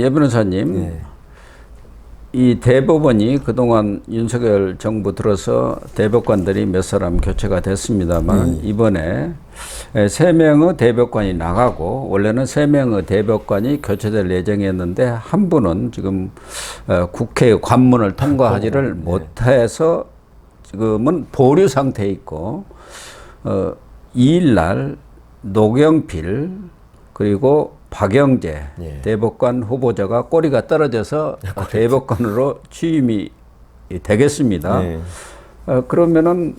예, 변호사님. 예. 이 대법원이 그동안 윤석열 정부 들어서 대법관들이 몇 사람 교체가 됐습니다만 이번에 3명의 대법관이 나가고 원래는 3명의 대법관이 교체될 예정이었는데 한 분은 지금 국회 관문을 통과하지를 못해서 지금은 보류 상태에 있고 2일 날 노경필 그리고 박영재 대법관 후보자가 꼬리가 떨어져서 대법관으로 취임이 되겠습니다. 그러면은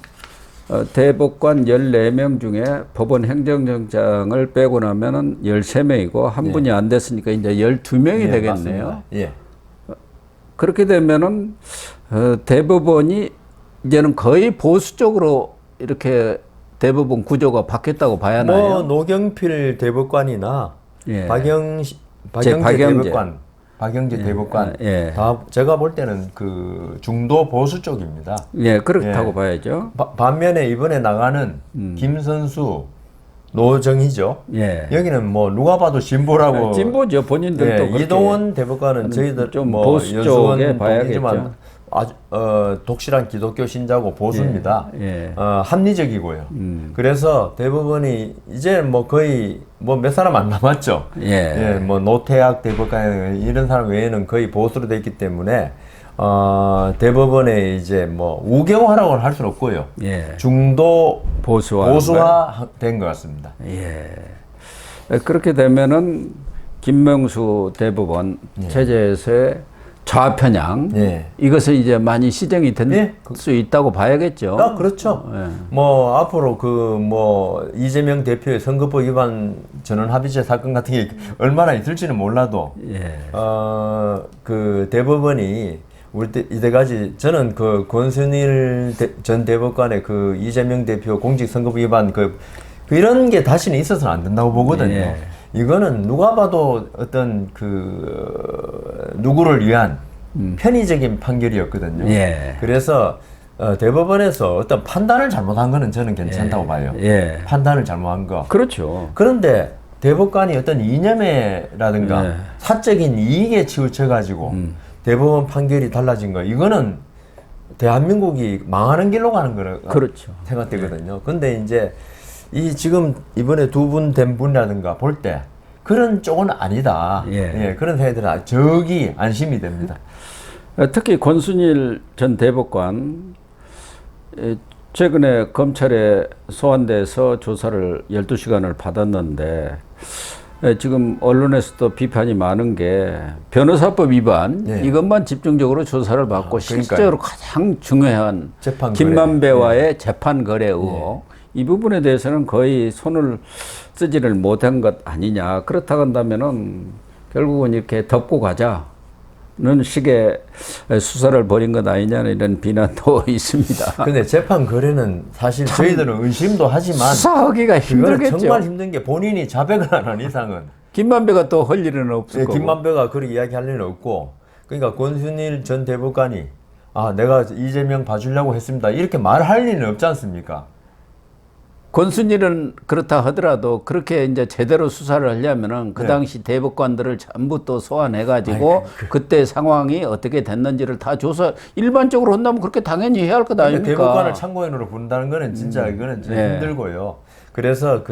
대법관 14명 중에 법원 행정정장을 빼고 나면은 13명이고 한 분이 안 됐으니까 이제 12명이 되겠네요. 그렇게 되면은 대법원이 이제는 거의 보수 쪽으로 이렇게 대법원 구조가 바뀌었다고 봐야 하나요? 노경필 대법관이나 박영재 대법관 다 제가 볼 때는 그 중도 보수 쪽입니다. 예, 그렇다고 봐야죠. 반면에 이번에 나가는 김선수, 노정희죠. 여기는 뭐 누가 봐도 진보라고. 진보죠. 본인들도. 이동원 대법관은 저희들 좀 보수 쪽에 봐야겠죠. 아주 독실한 기독교 신자고 보수입니다. 합리적이고요. 그래서 대법원이 이제 뭐 거의 뭐 몇 사람 안 남았죠. 뭐 노태학 대법관 이런 사람 외에는 거의 보수로 돼 있기 때문에 대법원에 이제 뭐 우경화라고 할 수는 없고요. 중도 보수화 된 것 같습니다. 그렇게 되면은 김명수 대법원 체제에서의 좌편향 이것은 이제 많이 시정이 될 수 있다고 봐야겠죠. 그렇죠. 뭐 앞으로 그 뭐 이재명 대표의 선거법 위반 전원 합의체 사건 같은 게 얼마나 있을지는 몰라도 그 대법원이 이때까지 저는 그 권순일 전 대법관의 그 이재명 대표 공직선거법 위반 이런 게 다시는 있어서는 안 된다고 보거든요. 이거는 누가 봐도 어떤 누구를 위한 편의적인 판결이었거든요. 그래서 대법원에서 어떤 판단을 잘못한 거는 저는 괜찮다고 봐요. 판단을 잘못한 거. 그렇죠. 그런데 대법관이 어떤 이념에라든가 사적인 이익에 치우쳐가지고 대법원 판결이 달라진 거, 이거는 대한민국이 망하는 길로 가는 거라 생각되거든요. 근데 이제 지금 이번에 두 분 된 분이라든가 볼 때 그런 쪽은 아니다. 그런 생각이 들어요. 저기 안심이 됩니다. 특히 권순일 전 대법관 최근에 검찰에 소환돼서 조사를 12시간을 받았는데 지금 언론에서도 비판이 많은 게 변호사법 위반 이것만 집중적으로 조사를 받고 실제로 가장 중요한 김만배와의 재판 거래 의혹 이 부분에 대해서는 거의 손을 쓰지를 못한 것 아니냐. 그렇다고 한다면은 결국은 이렇게 덮고 가자는 식의 수사를 벌인 것 아니냐는 이런 비난도 있습니다. 근데 재판 거래는 사실 저희들은 의심도 하지만 수사하기가 힘들겠죠. 정말 힘든 게 본인이 자백을 안 한 이상은. 김만배가 또 할 일은 없을 거고. 김만배가 그렇게 이야기할 일은 없고. 그러니까 권순일 전 대법관이 내가 이재명 봐주려고 했습니다. 이렇게 말할 일은 없지 않습니까? 권순일은 그렇다 하더라도 그렇게 이제 제대로 수사를 하려면은 그 당시 대법관들을 전부 또 소환해가지고 그때 상황이 어떻게 됐는지를 다 조사, 일반적으로 한다면 그렇게 당연히 해야 할 것 아닙니까? 대법관을 참고인으로 부른다는 거는 진짜 이거는 좀 힘들고요. 그래서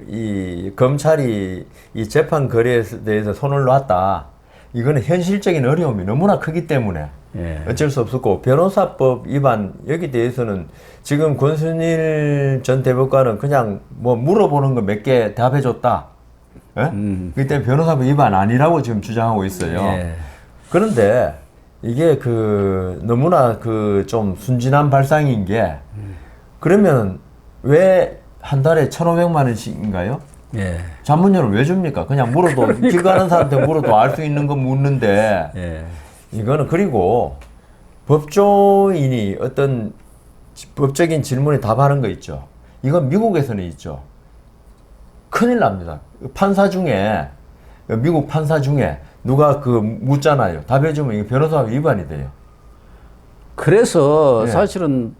이 검찰이 이 재판 거래에 대해서 손을 놨다. 이거는 현실적인 어려움이 너무나 크기 때문에 어쩔 수 없었고, 변호사법 위반 여기 대해서는 지금 권순일 전 대법관은 그냥 뭐 물어보는 거 몇 개 답해줬다. 그때 변호사법 위반 아니라고 지금 주장하고 있어요. 그런데 이게 너무나 좀 순진한 발상인 게, 그러면 왜 한 달에 1,500만 원씩인가요? 자문료를 왜 줍니까? 그냥 물어도 길 가는 사람한테 물어도 알 수 있는 거 묻는데 이거는, 그리고 법조인이 어떤 법적인 질문에 답하는 거 있죠. 이건 미국에서는 있죠. 큰일 납니다. 미국 판사 중에 누가 묻잖아요. 답해주면 이거 변호사법 위반이 돼요. 그래서 사실은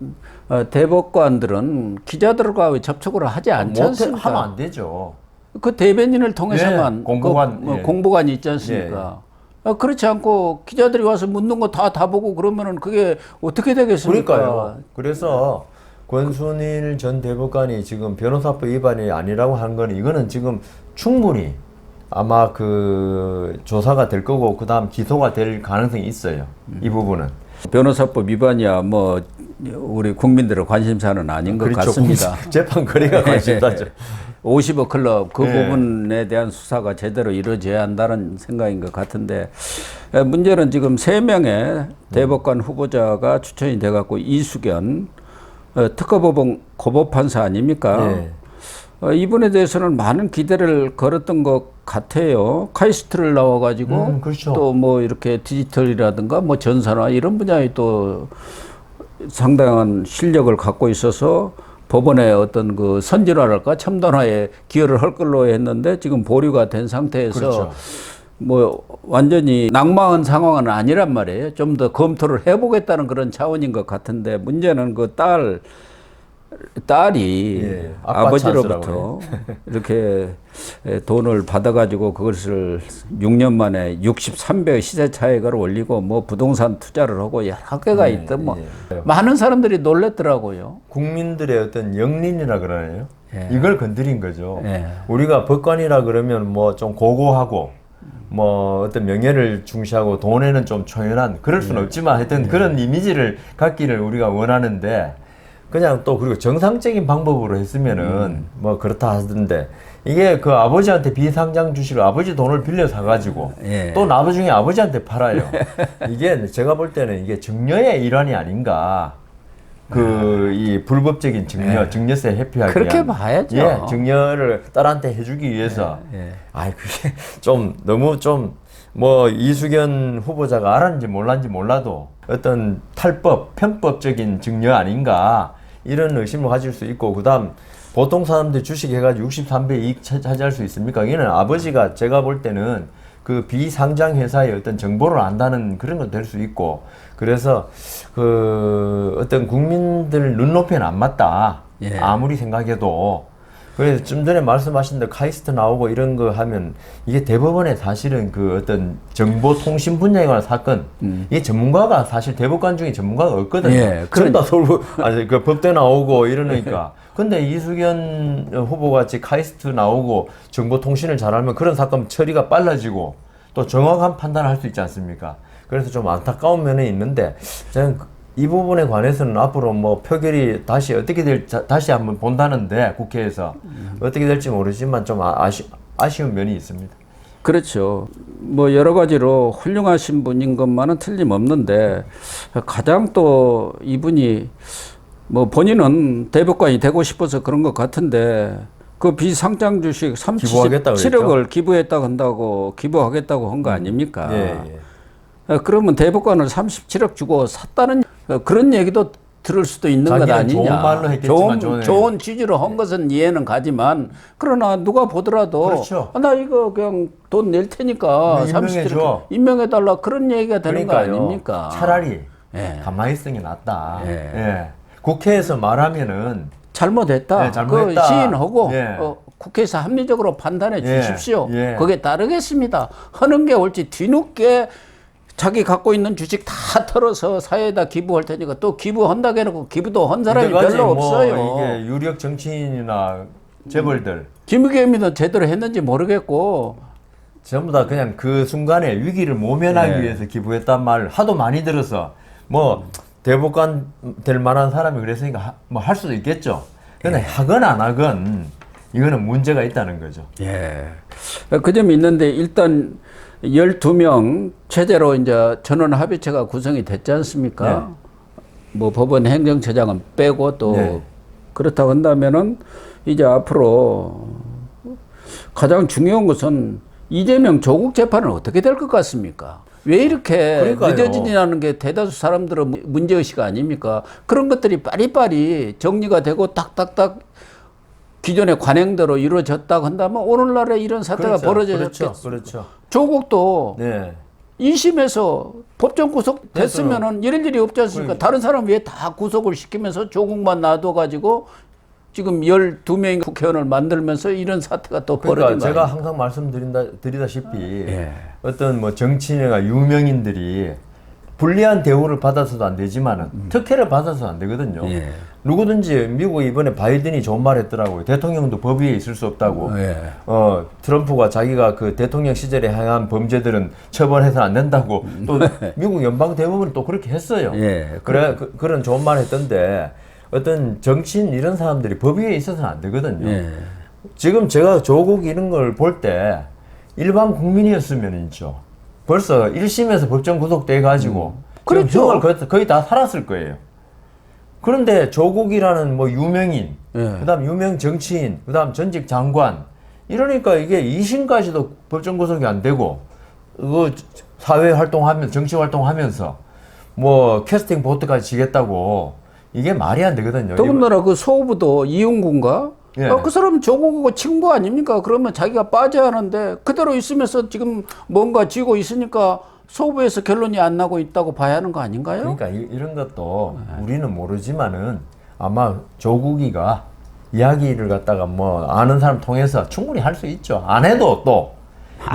대법관들은 기자들과 접촉을 하지 않지 않습니까? 하면 안 되죠. 그 대변인을 통해서만 예, 공보관, 그, 예. 공보관이 있지 않습니까? 그렇지 않고 기자들이 와서 묻는 거 다 보고 그러면은 그게 어떻게 되겠습니까? 그러니까요. 그래서 권순일 전 대법관이 지금 변호사법 위반이 아니라고 하는 건 이거는 지금 충분히 아마 그 조사가 될 거고 그다음 기소가 될 가능성이 있어요. 이 부분은. 변호사법 위반이야 뭐 우리 국민들의 관심사는 아닌 것 그렇죠. 같습니다. 재판 거래가 관심사죠. 50억 클럽 그 네. 부분에 대한 수사가 제대로 이루어져야 한다는 생각인 것 같은데 문제는 지금 3명의 대법관 후보자가 추천이 돼갖고 이수견 특허법원 고법판사 아닙니까? 네. 이분에 대해서는 많은 기대를 걸었던 것 같아요. 카이스트를 나와가지고 그렇죠. 또 뭐 이렇게 디지털이라든가 뭐 전산화 이런 분야에 또 상당한 실력을 갖고 있어서 법원의 어떤 그 선진화랄까 첨단화에 기여를 할 걸로 했는데 지금 보류가 된 상태에서 그렇죠. 뭐 완전히 낙마한 상황은 아니란 말이에요. 좀 더 검토를 해보겠다는 그런 차원인 것 같은데 문제는 그 딸이 예, 아빠 아버지로부터 이렇게 돈을 받아가지고 그것을 6년 만에 63배의 시세 차익을 올리고 뭐 부동산 투자를 하고 여러 개가 있던 뭐 많은 사람들이 놀랬더라고요. 국민들의 어떤 영린이라 그러나요? 예. 이걸 건드린 거죠. 예. 우리가 법관이라 그러면 뭐 좀 고고하고 뭐 어떤 명예를 중시하고 돈에는 좀 초연한 그럴 수는 없지만 하여튼 그런 이미지를 갖기를 우리가 원하는데 그냥 또 그리고 정상적인 방법으로 했으면은 뭐 그렇다 하던데 이게 그 아버지한테 비상장 주식을 아버지 돈을 빌려 사가지고 예. 또 나중에 아버지한테 팔아요. 이게 제가 볼 때는 이게 증여의 일환이 아닌가. 그 이 불법적인 증여, 증여세 회피하기 그렇게 위한. 봐야죠. 예, 증여를 딸한테 해주기 위해서. 예. 아이 그게 좀 너무 좀 뭐 이수견 후보자가 알았는지 몰랐는지 몰라도 어떤 탈법, 편법적인 증여 아닌가 이런 의심을 가질 수 있고 그다음 보통 사람들 주식 해가지고 63배 이익 차지할 수 있습니까? 이는 아버지가 제가 볼 때는 그 비상장 회사의 어떤 정보를 안다는 그런 건 될 수 있고 그래서 그 어떤 국민들 눈높이는 안 맞다. 예. 아무리 생각해도 그래서 좀 전에 말씀하신 대로 카이스트 나오고 이런 거 하면 이게 대법원에 사실은 그 어떤 정보통신 분야에 관한 사건 이게 전문가가 사실 대법관 중에 전문가가 없거든요. 예, 전부 다 서울 아니 그 법대 나오고 이러니까 근데 이수견 후보 같이 카이스트 나오고 정보통신을 잘 알면 그런 사건 처리가 빨라지고 또 정확한 판단을 할 수 있지 않습니까? 그래서 좀 안타까운 면이 있는데 저는 이 부분에 관해서는 앞으로 뭐 표결이 다시 어떻게 다시 한번 본다는데 국회에서 어떻게 될지 모르지만 좀 아쉬운 면이 있습니다. 그렇죠. 뭐 여러 가지로 훌륭하신 분인 것만은 틀림없는데 가장 또 이분이 뭐 본인은 대법관이 되고 싶어서 그런 것 같은데 그 비상장 주식 기부하겠다고 37억을 기부했다고 한다고 기부하겠다고 한 거 아닙니까? 예. 그러면 대법관을 37억 주고 샀다는 그런 얘기도 들을 수도 있는 것 자기는 아니냐. 좋은 말로 했겠지만 좋은 취지로 한 것은 이해는 가지만 그러나 누가 보더라도 그렇죠. 나 이거 그냥 돈 낼 테니까 임명해줘. 37억 임명해달라 그런 얘기가 되는 그러니까요. 거 아닙니까? 차라리 예. 가만히 있는 게 낫다. 예. 예. 국회에서 말하면은 잘못했다. 네, 잘못했다. 그 시인하고 예. 국회에서 합리적으로 판단해 예, 주십시오. 예. 거기에 따르겠습니다. 하는 게 옳지 뒤늦게 자기 갖고 있는 주식 다 털어서 사회에다 기부할 테니까 또 기부한다고 해놓고 기부도 한 사람이 이때까지 별로 뭐 없어요. 이게 유력 정치인이나 재벌들 김의겸이도 제대로 했는지 모르겠고 전부 다 그냥 그 순간에 위기를 모면하기 네. 위해서 기부했단 말을 하도 많이 들어서 뭐 대법관 될 만한 사람이 그랬으니까 뭐 할 수도 있겠죠. 근데 하건 안 하건 이거는 문제가 있다는 거죠. 예. 그 점이 있는데 일단 12명 최대로 이제 전원 합의체가 구성이 됐지 않습니까? 뭐 법원 행정처장은 빼고 또 네. 그렇다고 한다면은 이제 앞으로 가장 중요한 것은 이재명 조국 재판은 어떻게 될 것 같습니까? 왜 이렇게 그러니까요. 늦어지냐는 게 대다수 사람들은 문제의식 아닙니까? 그런 것들이 빠리빠리 정리가 되고 딱딱딱 기존의 관행대로 이루어졌다고 한다면 오늘날에 이런 사태가 벌어졌겠죠. 그렇죠. 조국도 네. 2심에서 법정 구속 됐으면은 이럴 일이 없지 않습니까? 그러니까. 다른 사람 왜 다 구속을 시키면서 조국만 놔둬가지고 지금 12명의 국회의원을 만들면서 이런 사태가 또 벌어진 그러니까 거예요. 제가 항상 말씀드리다시피 어떤 뭐 정치인이나 유명인들이 불리한 대우를 받아서도 안 되지만은 특혜를 받아서 안 되거든요. 누구든지 미국 이번에 바이든이 좋은 말 했더라고요. 대통령도 법 위에 있을 수 없다고. 트럼프가 자기가 그 대통령 시절에 행한 범죄들은 처벌해서 안 된다고. 또 미국 연방 대법원이 또 그렇게 했어요. 그래 그런 좋은 말 했던데 어떤 정치인 이런 사람들이 법 위에 있어서는 안 되거든요. 지금 제가 조국 이런 걸 볼 때 일반 국민이었으면이죠. 벌써 1심에서 법정 구속돼 가지고 그렇죠. 형을 거의 다 살았을 거예요. 그런데 조국이라는 뭐 유명인, 그다음 유명 정치인, 그다음 전직 장관 이러니까 이게 2심까지도 법정 구속이 안 되고 그 사회 활동하면서 정치 활동하면서 뭐 캐스팅 보트까지 지겠다고 이게 말이 안 되거든요. 더군다나 그 소부도 이용군가? 그 사람 조국하고 친구 아닙니까? 그러면 자기가 빠져야 하는데 그대로 있으면서 지금 뭔가 쥐고 있으니까 소부에서 결론이 안 나고 있다고 봐야 하는 거 아닌가요? 그러니까 이런 것도 우리는 모르지만은 아마 조국이가 이야기를 갖다가 뭐 아는 사람 통해서 충분히 할 수 있죠. 안 해도 또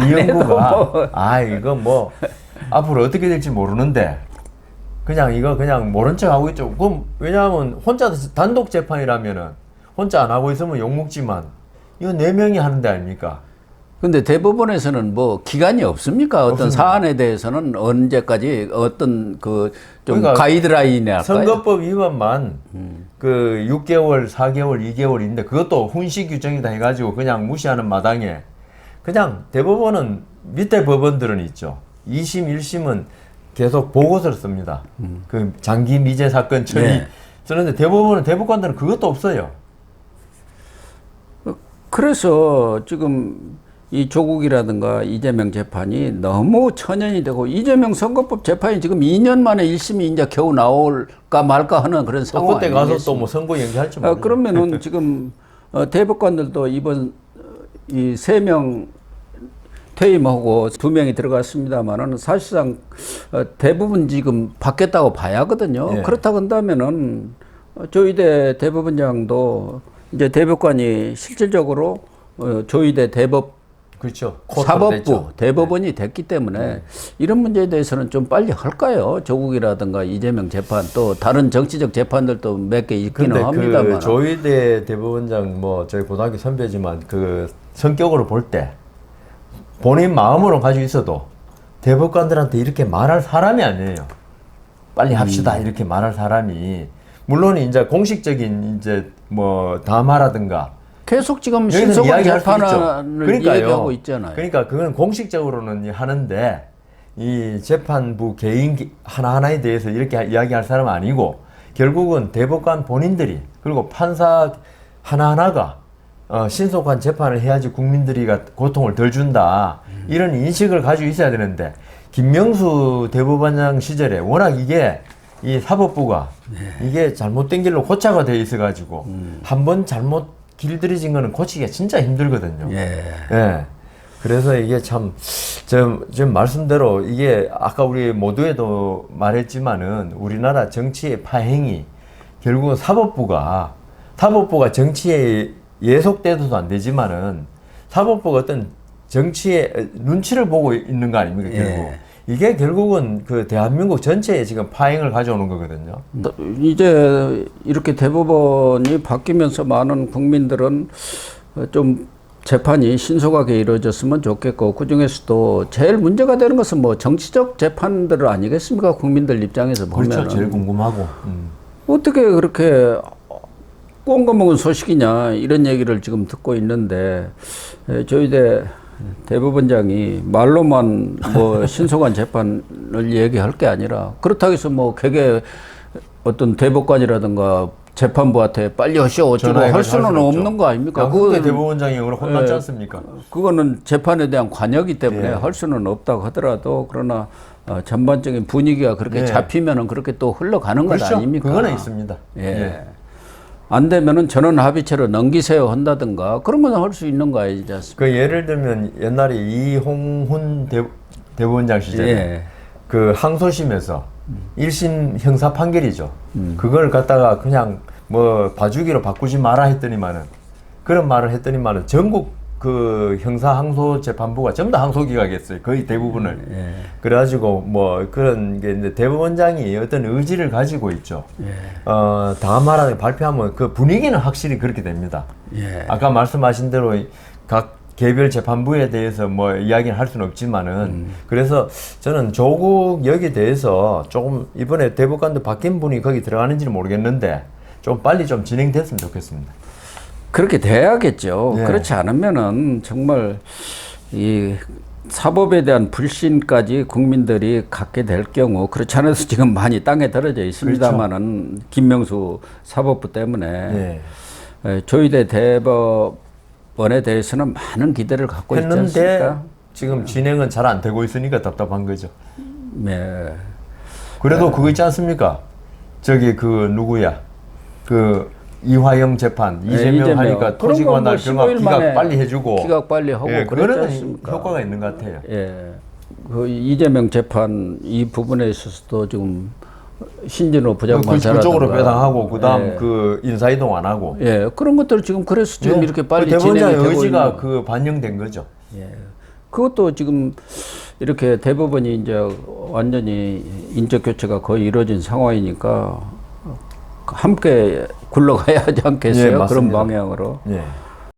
이영구가 이거 뭐 앞으로 어떻게 될지 모르는데 그냥 이거 그냥 모른 척 하고 있죠. 그럼 왜냐하면 혼자 단독 재판이라면은 혼자 안 하고 있으면 욕먹지만 이거 4명이 하는 데 아닙니까? 근데 대법원에서는 뭐 기간이 없습니까? 어떤 없습니다. 사안에 대해서는 언제까지 어떤 그 좀 그러니까 가이드라인이랄까요? 선거법 위반만 그 6개월, 4개월, 2개월인데 그것도 훈시 규정이다 해가지고 그냥 무시하는 마당에 그냥 대법원은 밑에 법원들은 있죠. 2심, 1심은 계속 보고서를 씁니다. 그 장기 미제 사건 처리 쓰는데 대법원은 대법관들은 그것도 없어요. 그래서 지금 이 조국이라든가 이재명 재판이 너무 천연이 되고 이재명 선거법 재판이 지금 2년 만에 1심이 이제 겨우 나올까 말까 하는 그런 상황 그때 가서 아니겠습니까? 또 뭐 선거 연기할지 모르죠. 그러면은 지금 대법관들도 이번 이 3명 퇴임하고 2명이 들어갔습니다만은 사실상 대부분 지금 바뀌었다고 봐야 하거든요. 그렇다고 한다면은 조희대 대법원장도 이제 대법관이 실질적으로 조희대 대법 그렇죠. 사법부 대법원이 됐기 때문에 이런 문제에 대해서는 좀 빨리 할까요? 조국이라든가 이재명 재판 또 다른 정치적 재판들도 몇 개 있기는 합니다만. 그 조희대 대법원장 뭐 저희 고등학교 선배지만 그 성격으로 볼 때 본인 마음으로 가지고 있어도 대법관들한테 이렇게 말할 사람이 아니에요. 빨리 합시다 이렇게 말할 사람이 물론 이제 공식적인 이제 뭐 담화라든가 계속 지금 여기서 신속한 이야기할 수 재판을 있죠. 얘기하고 있잖아요. 그러니까 그건 공식적으로는 하는데 이 재판부 개인 하나하나에 대해서 이렇게 이야기할 사람은 아니고 결국은 대법관 본인들이 그리고 판사 하나하나가 신속한 재판을 해야지 국민들이 고통을 덜 준다 이런 인식을 가지고 있어야 되는데 김명수 대법원장 시절에 워낙 이게 이 사법부가 이게 잘못된 길로 고착화 되어 있어 가지고 한 번 잘못 길들여진 거는 고치기가 진짜 힘들거든요. 그래서 이게 참 지금 말씀대로 이게 아까 우리 모두에도 말했지만은 우리나라 정치의 파행이 결국은 사법부가 정치에 예속돼서도 안 되지만은 사법부가 어떤 정치의 눈치를 보고 있는 거 아닙니까 결국. 이게 결국은 그 대한민국 전체에 지금 파행을 가져오는 거거든요. 이제 이렇게 대법원이 바뀌면서 많은 국민들은 좀 재판이 신속하게 이루어졌으면 좋겠고 그중에서도 제일 문제가 되는 것은 뭐 정치적 재판들 아니겠습니까? 국민들 입장에서 보면. 그렇죠. 제일 궁금하고. 어떻게 그렇게 꽁거먹은 소식이냐 이런 얘기를 지금 듣고 있는데 조희대 대법원장이 말로만 뭐 신속한 재판을 얘기할 게 아니라 그렇다고 해서 뭐 개개 어떤 대법관이라든가 재판부한테 빨리 하시오 어쩌고 할 수는 없는 거 아닙니까? 그게 대법원장이 오늘 혼났지 않습니까? 그거는 재판에 대한 관여기 때문에 할 수는 없다고 하더라도 그러나 전반적인 분위기가 그렇게 잡히면은 그렇게 또 흘러가는 것 그렇죠. 아닙니까? 그거는 있습니다. 안 되면은 전원 합의체로 넘기세요 한다든가 그런 건 할 수 있는 거 아니지 않습니까? 그 예를 들면 옛날에 이홍훈 대법원장 시절에 그 항소심에서 1심 형사 판결이죠. 그걸 갖다가 그냥 뭐 봐주기로 바꾸지 마라 했더니만은 그런 말을 했더니만은 전국 그 형사 항소 재판부가 전부 다 항소 기각했어요. 거의 대부분을. 예. 그래가지고 뭐 그런 게 이제 대법원장이 어떤 의지를 가지고 있죠. 예. 다음하라 발표하면 그 분위기는 확실히 그렇게 됩니다. 예. 아까 말씀하신 대로 각 개별 재판부에 대해서 뭐 이야기는 할 수는 없지만은 그래서 저는 조국 여기에 대해서 조금 이번에 대법관도 바뀐 분이 거기 들어가는지는 모르겠는데 좀 빨리 좀 진행됐으면 좋겠습니다. 그렇게 돼야겠죠. 예. 그렇지 않으면은 정말 이 사법에 대한 불신까지 국민들이 갖게 될 경우, 그렇지 않아서 지금 많이 땅에 떨어져 있습니다만은 그렇죠. 김명수 사법부 때문에 예. 조희대 대법원에 대해서는 많은 기대를 갖고 있지 했는데 않습니까? 지금 진행은 잘 안 되고 있으니까 답답한 거죠. 네. 그래도 그거 있지 않습니까? 저기 그 누구야? 그 이화영 재판 이재명 하니까 토지관할 경합 기각 빨리 해주고 기각 빨리 하고 예, 그랬지 그거는 않습니까? 효과가 있는 것 같아요. 예. 그 이재명 재판 이 부분에 있어서도 지금 신진호 부장판사라든가 그쪽으로 배당하고 그다음 예. 그 인사이동 안 하고 예, 그런 것들 지금 그래서 지금 예, 이렇게 빨리 그 대법원장의 진행이 되고 의지가 있는 그 반영된 거죠. 예. 그것도 지금 이렇게 대법원이 이제 완전히 인적 교체가 거의 이루어진 상황이니까 함께 굴러가야 하지 않겠어요? 예, 그런 맞습니다. 방향으로. 예.